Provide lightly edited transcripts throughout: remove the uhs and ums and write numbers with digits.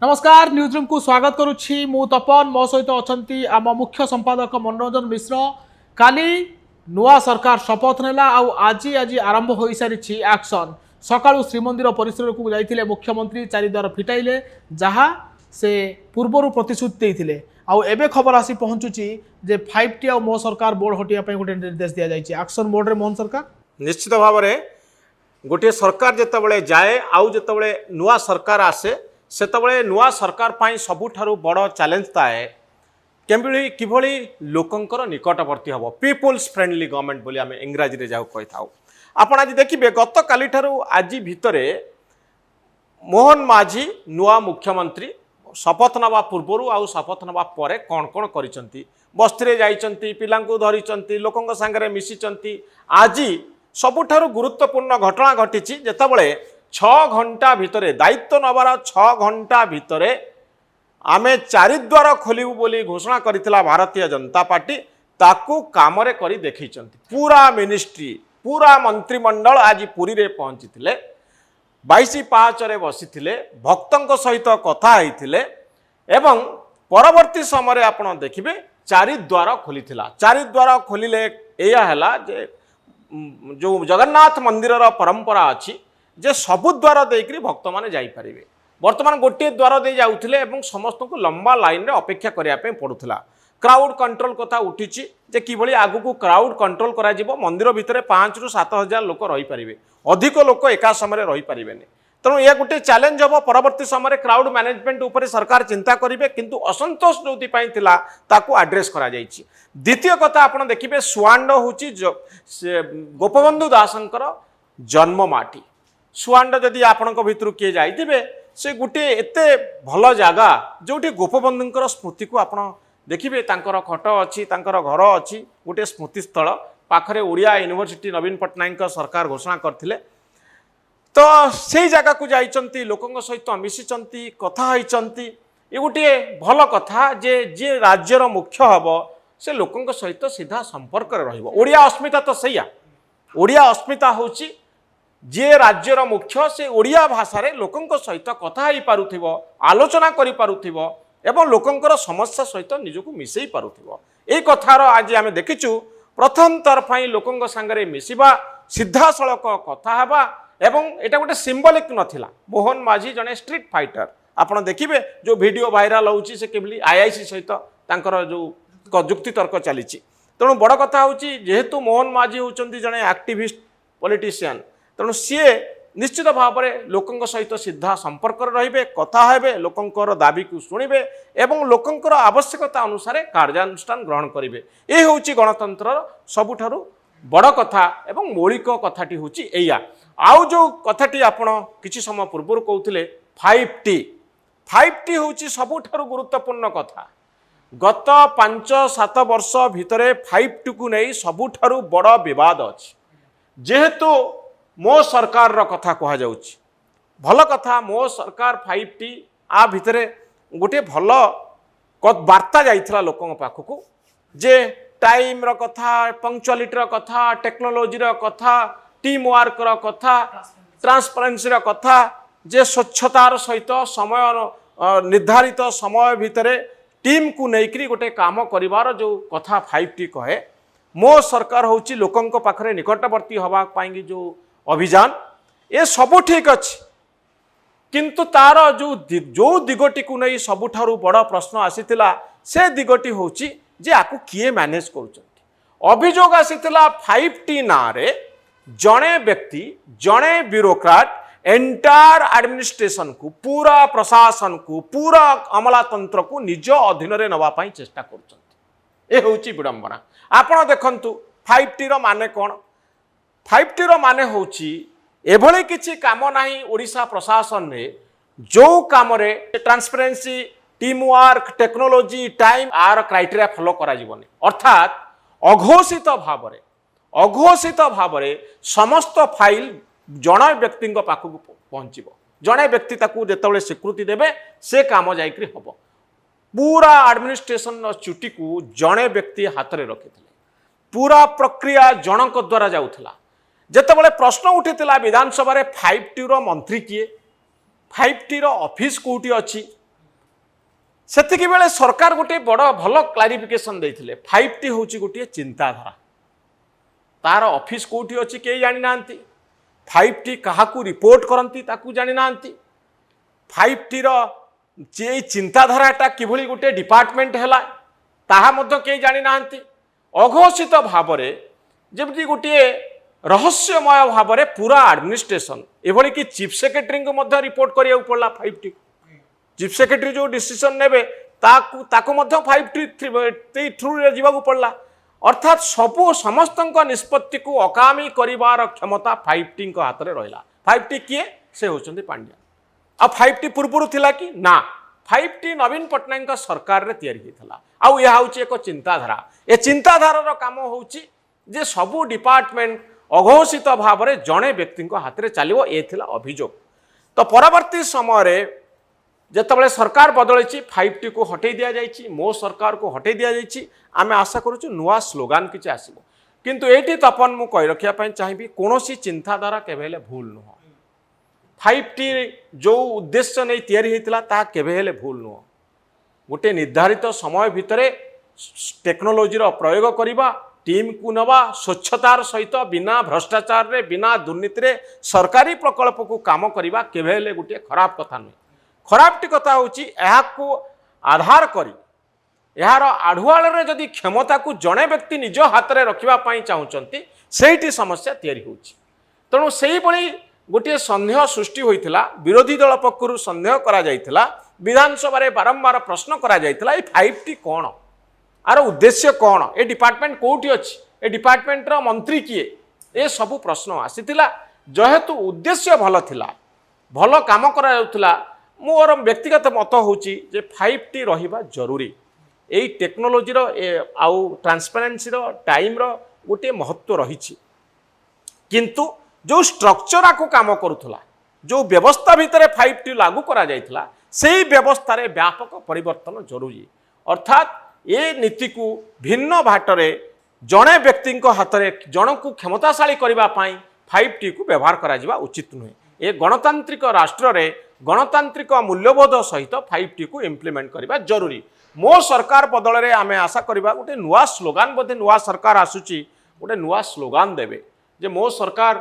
नमस्कार news room को स्वागत करुच्ची मु तपन मो सहित अच्छा आम मुख्य संपादक मनोरंजन मिश्र काली नुआ सरकार शपथ नेला आज आज आरंभ हो सारी एक्शन सकाळू श्रीमंदिर परिसर को जाइए मुख्यमंत्री चारिद्वार फिटाइले जहाँ से पूर्वर प्रतिश्रुति देते आबे खबर आसी पहुँचुची जे 5T आ मो सरकार बोर्ड हटिया गोटे निर्देश दि जाए एक्शन मोड रे मोहन सरकार निश्चित भाव में गोटे सरकार जितेबाला जाए आउ जितेबाला नुआ सरकार आसे सेतबले नुआ सरकार पाई सबुठारु बड़ चैलेंज थाए किभली लोकंकर निकटवर्ती हम पीपुल्स फ्रेंडली गवर्नमेंट बोली आम इंग्राजी रे जाऊ कही था। आपण आज देखिए गत काली ठारू आज भितरे मोहन माझी नुआ मुख्यमंत्री शपथ नवा पूर्वर आउ शपथ नवा परे कौन कौन करिसंती बस्ती जाइचंती पिलांकु धरिचंती लोकंक संगे मिशिचंती आज सबुठारु गुरुत्वपूर्ण घटना घटिची जेतबले 6 घंटा भितरे दायित्व नवार 6 घंटा भितरे आमे चारिद्वार खोलू बोली घोषणा करथिला भारतीय जनता पार्टी ताकू कामरे करी देखैचंती। पूरा मिनिस्ट्री पूरा मंत्रिमंडल आज पुरी रे पहुंची थिले 22 पाँच रे बसिथिले भक्तंक सहित कथा होइथिले एवं परवर्ती समय आपण देखिबे चारिद्वार खोलिथिला। चारिद्वार खोलिले एया हला जे जो जगन्नाथ मंदिर रो परंपरा अछि जे सबु द्वार देकरी भक्त माने जाई परिबे। वर्तमान गोटे द्वार दे जाउथिले एवं समस्त को लंबा लाइन रे अपेक्षा करिया पे पडुथिला। क्राउड कंट्रोल कथा उठिची जे किभली आगु को क्राउड कंट्रोल करा जिवो मंदिर भितरे 5 रु 7 हजार लोक रही परिबे अधिक लोक एका समय रही परिबेनी। तेणु यह गोटे चैलेंज हम परवर्ती समय क्राउड मैनेजमेंट उपरे सरकार चिंता करिवे किंतु असंतोष जोथि पई थिला ताकू एड्रेस करा जायछि। द्वितीय कथा आपण देखिबे सुआंड होची गोपबंधु दासंकर जन्म माटी सुआंड जदि आपणक भितर किए जाइथिबे से गोटे एते भल जगह जोटी गोपबंधुंकर स्मृति को आपण देखिबे तांकर खट अछि तांकर घर अछि गोटे स्मृति स्थल पाखरे ओडिया यूनिवर्सिटी नवीन पट्टनायक सरकार घोषणा करथिले तो से जगह को जाइचंती लोकंक सहित मिशिचंती कथा होइचंती ये गोटे भल कथा जे जे राज्यर मुख्य हबो से लोकंक सहित सीधा संपर्क रहिबो। ओडिया अस्मिता तो सैया ओडिया अस्मिता होची जे राज्यर मुख्य से ओडिया भाषा रे लोकंक सहित कथा होई पारुथिबो आलोचना करि पारुथिबो एवं लोकंकर समस्या सहित निजको मिसई पारुथिबो। ए कथार आज आमे देखिचु प्रथम तरफाई लोकंक संगे मिसिबा सीधा सड़क कथा हेबा एवं एटा गोटे सिंबलिक नथिला। मोहन माझी जने स्ट्रीट फाइटर आपण देखिबे जो वीडियो वायरल होउची से केबली आईआईसी सहित तांकर जो जुक्ति तर्क चलीची। तेणु बड़ कथा होउची जेहेतु मोहन माझी होउचंती जने एक्टिविस्ट पॉलिटिशियन तेणु सी निश्चित भाव में लोकंक सहित सीधा संपर्क रहिबे कथा हेबे लोकंकर दाबी को शुणिबे एवं लोकंकर आवश्यकता अनुसार कार्यानुष्ठान ग्रहण करिवे। ए होउची गणतंत्र सबुठारु बड़ कथा एवं मौलिक कथाटी होउची एया। आउ जो कथाटी आपण किछि समय पूर्व कहउथिले 5T होउची सबुठारु गुरुत्वपूर्ण कथा। गत 5-7 वर्ष भितरे 5T को नहीं सबुठारु बड़ विवाद अछि जेहेतु मो सरकार रो कथा कहा जाउची भल कथा मो सरकार 5T आ भितरे गोटे भल वार्ता जाइथिला लोकन पाखकू जे टाइम रो कथा पंक्चुअलिटी रो कथा टेक्नोलोजी रो कथा टीम वर्क रो कथा ट्रांसपेरेंसी रो कथा जे स्वच्छतार सहित समय निर्धारित समय भितरे टीम को नेकरी गोटे काम करिवार जो कथा 5T कहे मो सरकार होची लोकंक पाखरे निकटवर्ती हवा पाएंगी जो अभियान ये सब ठीक अच्छे किंतु तार जो दिगटी को नहीं सबुठारु बड़ प्रश्न आसीथिला से दिगटी होची जे आकु किए मैनेज करूचंती। अभियोग आसीथिला 5T ना रे जणे व्यक्ति जणे ब्यूरोक्राट एंटायर एडमिनिस्ट्रेशन को पूरा प्रशासन को पूरा अमलातंत्र को निज अधीन रे नवा पाई चेष्टा करूचंती। ए होची विडंबना। आपण देखंतु 5T रो माने कोन 5T रो माने होची एभली किछि काम नाही ओडिशा प्रशासन रे जो काम रे transparency team work technology time आर क्राइटेरिया फॉलो करा जीवनी अर्थात अघोषित भाव रे समस्त फाइल जणे व्यक्ति पाखक पहुँचब जणे व्यक्ति ताकू जेतबेले स्वीकृति देबे से काम जाइकरी हबो। पूरा एडमिनिस्ट्रेशन चुटी को जणे व्यक्ति हाथ रे रखिथिले पूरा प्रक्रिया जनक द्वारा जाउथला। जेतबेले प्रश्न उठिथिला विधानसभा रे 5T रो मंत्री किए 5T रो ऑफिस कोठी अछि ସେତିକି ବେଳେ ସରକାର ଗୋଟିଏ ବଡ଼ ଭଲ କ୍ଲାରିଫିକେସନ୍ ଦେଇଥିଲେ 5T ହେଉଛି ଗୋଟିଏ ଚିନ୍ତାଧାରା। ତାର ଅଫିସ୍ କେଉଁଠି ଅଛି କେହି ଜାଣିନାହାନ୍ତି। 5T କାହାକୁ ରିପୋର୍ଟ କରନ୍ତି ତାକୁ ଜାଣିନାହାନ୍ତି। 5Tର ଯେ ଚିନ୍ତାଧାରାଟା କିଭଳି ଗୋଟିଏ ଡିପାର୍ଟମେଣ୍ଟ ହେଲା ତାହା ମଧ୍ୟ କେହି ଜାଣିନାହାନ୍ତି। ଅଘୋଷିତ ଭାବରେ ଯେମିତି ଗୋଟିଏ ରହସ୍ୟମୟ ଭାବରେ ପୁରା ଆଡମିନିଷ୍ଟ୍ରେସନ୍ ଏଭଳି କି ଚିଫ୍ ସେକ୍ରେଟାରୀଙ୍କୁ ମଧ୍ୟ ରିପୋର୍ଟ କରିବାକୁ ପଡ଼ିଲା 5T। ଚିଫ୍ ସେକ୍ରେଟାରୀ ଯେଉଁ ଡିସିସନ୍ ନେବେ ତାକୁ ମଧ୍ୟ 5T ଥ୍ରୁରେ ଯିବାକୁ ପଡ଼ିଲା। ଅର୍ଥାତ୍ ସବୁ ସମସ୍ତଙ୍କ ନିଷ୍ପତ୍ତିକୁ ଅକାମୀ କରିବାର କ୍ଷମତା 5Tଙ୍କ ହାତରେ ରହିଲା। 5T କିଏ? ସେ ହେଉଛନ୍ତି ପାଣ୍ଡିଆନ। ଆଉ 5T ପୂର୍ବରୁ ଥିଲା କି ନା? 5T ନବୀନ ପଟ୍ଟନାୟକଙ୍କ ସରକାରରେ ତିଆରି ହୋଇଥିଲା। ଆଉ ଏହା ହେଉଛି ଏକ ଚିନ୍ତାଧାରା। ଏ ଚିନ୍ତାଧାରାର କାମ ହେଉଛି ଯେ ସବୁ ଡିପାର୍ଟମେଣ୍ଟ ଅଘୋଷିତ ଭାବରେ ଜଣେ ବ୍ୟକ୍ତିଙ୍କ ହାତରେ ଚାଲିବ। ଏ ଥିଲା ଅଭିଯୋଗ। ତ ପରବର୍ତ୍ତୀ ସମୟରେ ଯେତେବେଳେ ସରକାର ବଦଳିଛି 5Tକୁ ହଟେଇ ଦିଆଯାଇଛି, ମୋ ସରକାରକୁ ହଟେଇ ଦିଆଯାଇଛି। ଆମେ ଆଶା କରୁଛୁ ନୂଆ ସ୍ଲୋଗାନ କିଛି ଆସିବ। କିନ୍ତୁ ଏଇଠି ତପନ ମୁଁ କହି ରଖିବା ପାଇଁ ଚାହିଁବି କୌଣସି ଚିନ୍ତାଧାରା କେବେ ହେଲେ ଭୁଲ ନୁହଁ। 5T ଯେଉଁ ଉଦ୍ଦେଶ୍ୟ ନେଇ ତିଆରି ହୋଇଥିଲା ତାହା କେବେ ହେଲେ ଭୁଲ ନୁହଁ। ଗୋଟିଏ ନିର୍ଦ୍ଧାରିତ ସମୟ ଭିତରେ ଟେକ୍ନୋଲୋଜିର ପ୍ରୟୋଗ କରିବା, ଟିମ୍କୁ ନେବା, ସ୍ୱଚ୍ଛତାର ସହିତ ବିନା ଭ୍ରଷ୍ଟାଚାରରେ ବିନା ଦୁର୍ନୀତିରେ ସରକାରୀ ପ୍ରକଳ୍ପକୁ କାମ କରିବା କେବେ ହେଲେ ଗୋଟିଏ ଖରାପ କଥା ନୁହେଁ। ଖରାପଟି କଥା ହେଉଛି ଏହାକୁ ଆଧାର କରି ଏହାର ଆଢୁଆଳରେ ଯଦି କ୍ଷମତାକୁ ଜଣେ ବ୍ୟକ୍ତି ନିଜ ହାତରେ ରଖିବା ପାଇଁ ଚାହୁଁଛନ୍ତି ସେଇଠି ସମସ୍ୟା ତିଆରି ହେଉଛି। ତେଣୁ ସେଇଭଳି ଗୋଟିଏ ସନ୍ଦେହ ସୃଷ୍ଟି ହୋଇଥିଲା। ବିରୋଧୀ ଦଳ ପକ୍ଷରୁ ସନ୍ଦେହ କରାଯାଇଥିଲା, ବିଧାନସଭାରେ ବାରମ୍ବାର ପ୍ରଶ୍ନ କରାଯାଇଥିଲା ଏ 5T କ'ଣ, ଆର ଉଦ୍ଦେଶ୍ୟ କ'ଣ, ଏ ଡିପାର୍ଟମେଣ୍ଟ କେଉଁଠି ଅଛି, ଏ ଡିପାର୍ଟମେଣ୍ଟର ମନ୍ତ୍ରୀ କିଏ, ଏ ସବୁ ପ୍ରଶ୍ନ ଆସିଥିଲା। ଯେହେତୁ ଉଦ୍ଦେଶ୍ୟ ଭଲ ଥିଲା, ଭଲ କାମ କରାଯାଉଥିଲା, ମୋର ବ୍ୟକ୍ତିଗତ ମତ ହେଉଛି ଯେ 5T ରହିବା ଜରୁରୀ। ଏଇ ଟେକ୍ନୋଲୋଜିର ଆଉ ଟ୍ରାନ୍ସପାରେନ୍ସିର ଟାଇମ୍ର ଗୋଟିଏ ମହତ୍ତ୍ୱ ରହିଛି। କିନ୍ତୁ ଯେଉଁ ଷ୍ଟ୍ରକ୍ଚରାକୁ କାମ କରୁଥିଲା, ଯେଉଁ ବ୍ୟବସ୍ଥା ଭିତରେ 5T ଲାଗୁ କରାଯାଇଥିଲା ସେହି ବ୍ୟବସ୍ଥାରେ ବ୍ୟାପକ ପରିବର୍ତ୍ତନ ଜରୁରୀ। ଅର୍ଥାତ୍ ଏ ନୀତିକୁ ଭିନ୍ନ ବାଟରେ ଜଣେ ବ୍ୟକ୍ତିଙ୍କ ହାତରେ ଜଣକୁ କ୍ଷମତାଶାଳୀ କରିବା ପାଇଁ 5Tକୁ ବ୍ୟବହାର କରାଯିବା ଉଚିତ ନୁହେଁ। ଏ ଗଣତାନ୍ତ୍ରିକ ରାଷ୍ଟ୍ରରେ ଗଣତାନ୍ତ୍ରିକ ମୂଲ୍ୟବୋଧ ସହିତ 5Tକୁ ଇମ୍ପ୍ଲିମେଣ୍ଟ କରିବା ଜରୁରୀ। ମୋ ସରକାର ବଦଳରେ ଆମେ ଆଶା କରିବା ଗୋଟେ ନୂଆ ସ୍ଲୋଗାନ, ବୋଧେ ନୂଆ ସରକାର ଆସୁଛି ଗୋଟେ ନୂଆ ସ୍ଲୋଗାନ ଦେବେ ଯେ ମୋ ସରକାର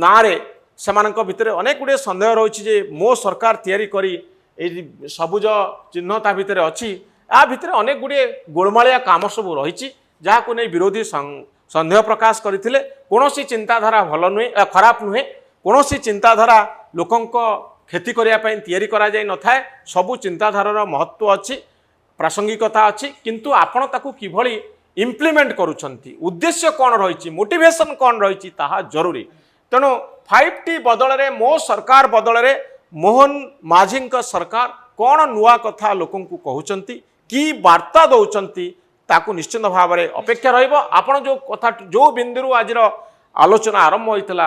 ନାଁରେ ସେମାନଙ୍କ ଭିତରେ ଅନେକ ଗୁଡ଼ିଏ ସନ୍ଦେହ ରହିଛି ଯେ ମୋ ସରକାର ତିଆରି କରି ଏଇ ସବୁଜ ଚିହ୍ନ ତା ଭିତରେ ଅଛି। ୟା ଭିତରେ ଅନେକ ଗୁଡ଼ିଏ ଗୋଳମାଳିଆ କାମ ସବୁ ରହିଛି ଯାହାକୁ ନେଇ ବିରୋଧୀ ସନ୍ଦେହ ପ୍ରକାଶ କରିଥିଲେ। କୌଣସି ଚିନ୍ତାଧାରା ଭଲ ନୁହେଁ, ଖରାପ ନୁହେଁ। କୌଣସି ଚିନ୍ତାଧାରା ଲୋକଙ୍କ କ୍ଷତି କରିବା ପାଇଁ ତିଆରି କରାଯାଇ ନଥାଏ। ସବୁ ଚିନ୍ତାଧାରାର ମହତ୍ତ୍ୱ ଅଛି, ପ୍ରାସଙ୍ଗିକତା ଅଛି, କିନ୍ତୁ ଆପଣ ତାକୁ କିଭଳି ଇମ୍ପ୍ଲିମେଣ୍ଟ କରୁଛନ୍ତି, ଉଦ୍ଦେଶ୍ୟ କ'ଣ ରହିଛି, ମୋଟିଭେସନ୍ କ'ଣ ରହିଛି ତାହା ଜରୁରୀ। ତେଣୁ 5T ବଦଳରେ ମୋ ସରକାର ବଦଳରେ ମୋହନ ମାଝୀଙ୍କ ସରକାର କ'ଣ ନୂଆ କଥା ଲୋକଙ୍କୁ କହୁଛନ୍ତି, କି ବାର୍ତ୍ତା ଦେଉଛନ୍ତି ତାକୁ ନିଶ୍ଚିତ ଭାବରେ ଅପେକ୍ଷା ରହିବ। ଆପଣ ଯେଉଁ କଥା ଯେଉଁ ବିନ୍ଦୁରୁ ଆଜିର ଆଲୋଚନା ଆରମ୍ଭ ହୋଇଥିଲା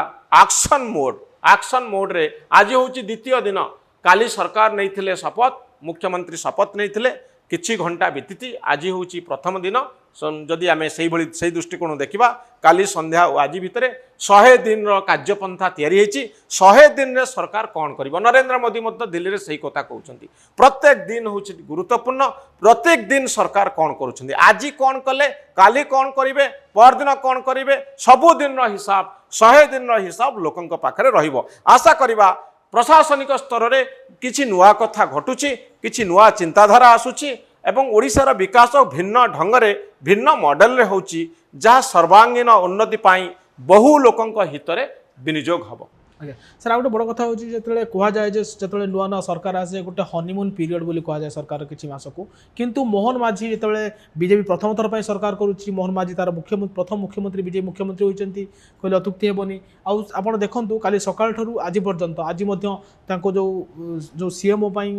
ଆକ୍ସନ୍ ମୋଡ୍ରେ ଆଜି ହେଉଛି ଦ୍ୱିତୀୟ ଦିନ। କାଲି ସରକାର ନେଇଥିଲେ ଶପଥ, ମୁଖ୍ୟମନ୍ତ୍ରୀ ଶପଥ ନେଇଥିଲେ, କିଛି ଘଣ୍ଟା ବିତିଛି, ଆଜି ହେଉଛି ପ୍ରଥମ ଦିନ। ଯଦି ଆମେ ସେଇ ଦୃଷ୍ଟିକୋଣ ଦେଖିବା କାଲି ସନ୍ଧ୍ୟା ଓ ଆଜି ଭିତରେ 100 ଦିନର କାର୍ଯ୍ୟପନ୍ଥା ତିଆରି ହୋଇଛି। 100 ଦିନରେ ସରକାର କ'ଣ କରିବ? ନରେନ୍ଦ୍ର ମୋଦି ମଧ୍ୟ ଦିଲ୍ଲୀରେ ସେଇ କଥା କହୁଛନ୍ତି। ପ୍ରତ୍ୟେକ ଦିନ ହେଉଛି ଗୁରୁତ୍ୱପୂର୍ଣ୍ଣ। ପ୍ରତ୍ୟେକ ଦିନ ସରକାର କ'ଣ କରୁଛନ୍ତି, ଆଜି କ'ଣ କଲେ, କାଲି କ'ଣ କରିବେ, ପରଦିନ କ'ଣ କରିବେ, ସବୁଦିନର ହିସାବ 100 ଦିନର ହିସାବ ଲୋକଙ୍କ ପାଖରେ ରହିବ। ଆଶା କରିବା ପ୍ରଶାସନିକ ସ୍ତରରେ କିଛି ନୂଆ କଥା ଘଟୁଛି, କିଛି ନୂଆ ଚିନ୍ତାଧାରା ଆସୁଛି ଏବଂ ଓଡ଼ିଶାର ବିକାଶ ଭିନ୍ନ ଢଙ୍ଗରେ ଭିନ୍ନ ମଡେଲରେ ହେଉଛି, ଯାହା ସର୍ବାଙ୍ଗୀନ ଉନ୍ନତି ପାଇଁ ବହୁ ଲୋକଙ୍କ ହିତରେ ବିନିଯୋଗ ହେବ। ଆଜ୍ଞା ସାର୍, ଆଉ ଗୋଟେ ବଡ଼ କଥା ହେଉଛି ଯେତେବେଳେ କୁହାଯାଏ ଯେ ଯେତେବେଳେ ନୂଆ ନୂଆ ସରକାର ଆସେ ଗୋଟେ ହନିମୁନ୍ ପିରିୟଡ଼ ବୋଲି କୁହାଯାଏ ସରକାର କିଛି ମାସକୁ। କିନ୍ତୁ ମୋହନ ମାଝୀ ଯେତେବେଳେ ବିଜେପି ପ୍ରଥମ ଥର ପାଇଁ ସରକାର କରୁଛି, ମୋହନ ମାଝୀ ତାର ପ୍ରଥମ ମୁଖ୍ୟମନ୍ତ୍ରୀ ବିଜେପି ମୁଖ୍ୟମନ୍ତ୍ରୀ ହୋଇଛନ୍ତି, କହିଲେ ଅତ୍ୟୁକ୍ତି ହେବନି। ଆଉ ଆପଣ ଦେଖନ୍ତୁ କାଲି ସକାଳ ଠାରୁ ଆଜି ପର୍ଯ୍ୟନ୍ତ, ଆଜି ମଧ୍ୟ ତାଙ୍କ ଯେଉଁ ସିଏମ୍ଓ ପାଇଁ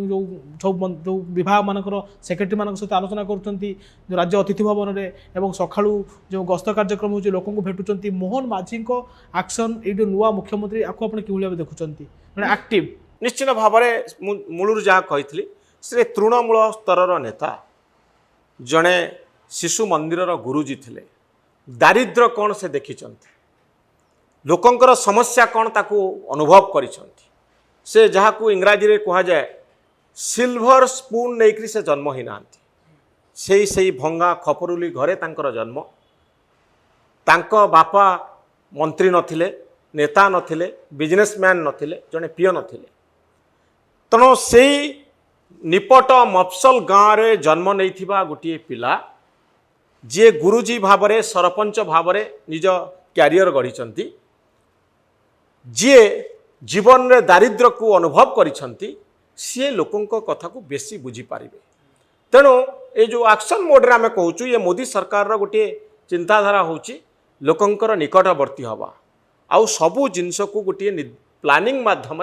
ଯେଉଁ ବିଭାଗମାନଙ୍କର ସେକ୍ରେଟାରୀମାନଙ୍କ ସହିତ ଆଲୋଚନା କରୁଛନ୍ତି ରାଜ୍ୟ ଅତିଥି ଭବନରେ, ଏବଂ ସକାଳୁ ଯେଉଁ ଗସ୍ତ କାର୍ଯ୍ୟକ୍ରମ ହେଉଛି ଲୋକଙ୍କୁ ଭେଟୁଛନ୍ତି। ମୋହନ ମାଝୀଙ୍କ ଆକ୍ସନ୍, ଏଇ ଯେଉଁ ନୂଆ ମୁଖ୍ୟମନ୍ତ୍ରୀ ଆକୁ ଆପଣ କିଭଳି ଭାବେ ଦେଖୁଛନ୍ତି? ଆକ୍ଟିଭ ନିଶ୍ଚିତ ଭାବରେ ମୁଁ ମୂଳରୁ ଯାହା କହିଥିଲି, ସେ ତୃଣମୂଳ ସ୍ତରର ନେତା, ଜଣେ ଶିଶୁ ମନ୍ଦିରର ଗୁରୁଜୀ ଥିଲେ। ଦାରିଦ୍ର୍ୟ କ'ଣ ସେ ଦେଖିଛନ୍ତି, ଲୋକଙ୍କର ସମସ୍ୟା କ'ଣ ତାକୁ ଅନୁଭବ କରିଛନ୍ତି। ସେ ଯାହାକୁ ଇଂରାଜୀରେ କୁହାଯାଏ सिल्वर स्पून नहीं से जन्म ही ना से भंगा खपरुली घरे तांकर जन्म तांको बापा मंत्री नथिले नेता नथिले बिजनेसमैन नथिले जड़े पीओ नथिले तेणु से निपट मफसल गाँव में जन्म नहीं गोटे पिला जी गुरुजी भावरे सरपंच भावरे निज क्यारियर गढ़ी जी जीवन में दारिद्र्य को अनुभव करिसेंती सी लोकों कथा को बेसी बुझीपारे तेणु ये जो एक्शन मोड्रे आम कहूँ ये मोदी सरकार गोटे चिंताधारा होची लोकंकर निकटवर्ती हवा आउ सबू जिनस को गोटे प्लानिंग माध्यम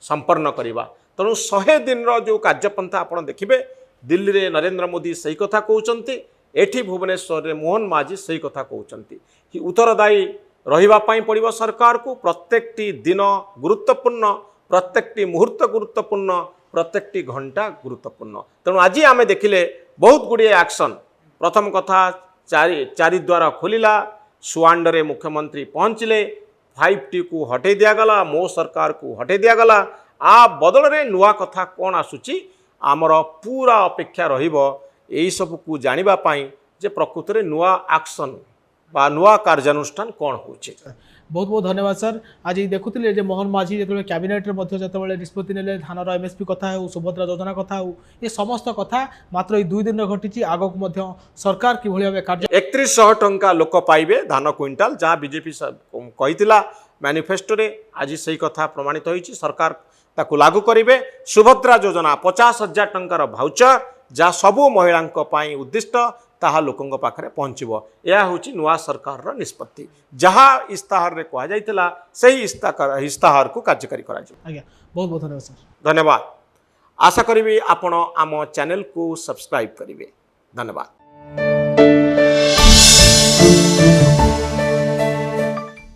संपन्न करवा तेणु 100 दिन जो कार्यपंथा आप देखिए दिल्ली में नरेंद्र मोदी सही कथा कहते एठी भुवनेश्वर में मोहन माझी सही कथा कहते उत्तरदायी रही पड़ो सरकार को प्रत्येक दिन गुरुत्वपूर्ण प्रत्येक मुहूर्त गुरुत्वपूर्ण प्रत्येक घंटा गुरुत्वपूर्ण तेणु आज आम देखिले बहुत गुड़िए एक्शन प्रथम कथा चारि द्वार खोलिला सुआंडरे मुख्यमंत्री पहुँचले 5T को हटे दिगला मो सरकार को हटे दिगला आ बदल रे नुआ कथा कौन आसूची आमर पूरा अपेक्षा रहिबो एई सब को जानिबा पाई जे प्रकृत रे नुआ एक्शन बा नुआ कार्यानुष्ठान कौन होचे। बहुत बहुत धन्यवाद सर। आज देखुले जे मोहन माझी जो कैबिनेट निष्पत्ति नेले धानर एमएसपी कथा हो सुभद्रा योजना कथा हो ये समस्त कथा मात्र 2 दिन घटी आगक सरकार कि भाव कार्य 3100 टंका लोक पाइबे धान क्विंटाल जहाँ बीजेपी कही मैनिफेस्टो रे आज सही कथा प्रमाणित होती सरकार ताकू लागू करेंगे सुभद्रा योजना 50,000 टंकार भाउचर जहाँ सबू महिला उद्दिष्ट ताहा लोकों पाखरे पहुँचब यह हूँ नुआ सरकार निष्पत्ति जहाँ इस्ताहार रे कहा जाइतिला सही इस्ताहार को कार्यकारी करा आज्ञा बहुत बहुत धन्यवाद सर। धन्यवाद आशा करी आपण आम चैनल को सब्सक्राइब करेंगे धन्यवाद।